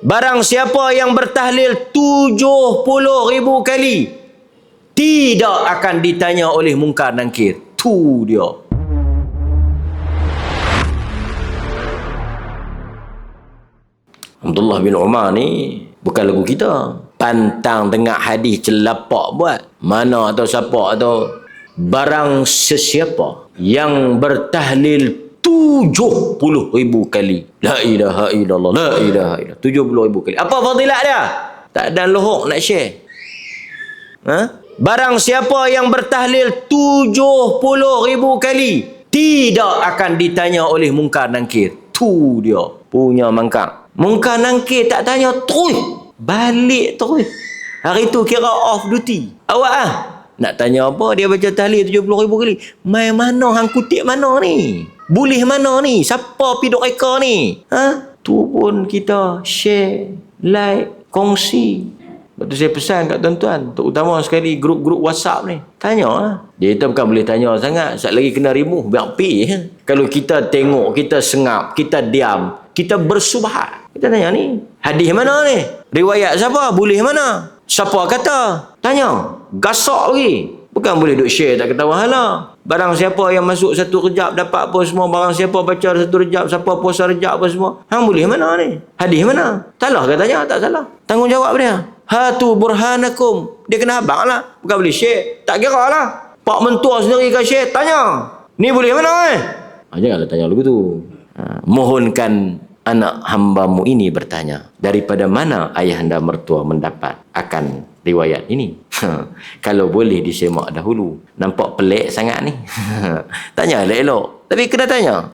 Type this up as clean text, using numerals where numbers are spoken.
Barang siapa yang bertahlil 70,000 kali, tidak akan ditanya oleh Munkar Nakir. Tu dia. Abdullah bin Umar ni bukan lagu kita. Pantang tengah hadis celapak buat. Mana atau siapa atau barang sesiapa yang bertahlil 70,000 kali. La ilaha illallah, la ilaha illallah. 70,000 kali. Apa fadilat dia? Tak ada lohok nak share. Barang siapa yang bertahlil 70,000 kali, tidak akan ditanya oleh Munkar Nakir. Tu dia punya mangkang. Munkar Nakir tak tanya terus. Balik terus. Hari tu kira off duty. Awak nak tanya apa? Dia baca tahlil 70,000 kali. Mai mana hang kutip mana ni? Boleh mana ni? Siapa piduk reka ni? Tu pun kita share, like, kongsi. Lepas tu saya pesan kat tuan-tuan, terutama sekali grup-grup WhatsApp ni. Tanya. Dia kata bukan boleh tanya sangat. Sekejap lagi kena remove. Biar pergi. Kalau kita tengok, kita sengap, kita diam, kita bersubhat. Kita tanya ni. Hadis mana ni? Riwayat siapa? Boleh mana? Siapa kata? Tanya. Gasak lagi. Bukan boleh duk share tak ketawa hala. Barang siapa yang masuk satu rejab dapat apa semua. Barang siapa baca satu rejab, siapa puasa rejab apa semua. Hang boleh mana ni? Hadis mana? Salah katanya? Tak salah. Tanggungjawab dia. Hatu burhanakum. Dia kena abang lah. Bukan boleh share. Tak kira lah. Pak mentua sendiri kan share. Tanya. Ni boleh mana janganlah tanya lagu tu. Mohonkan anak hambamu ini bertanya, daripada mana ayahanda mertua mendapat akan riwayat ini? Kalau boleh disemak dahulu. Nampak pelik sangat ni. Tanya elok-elok. Tapi kena tanya.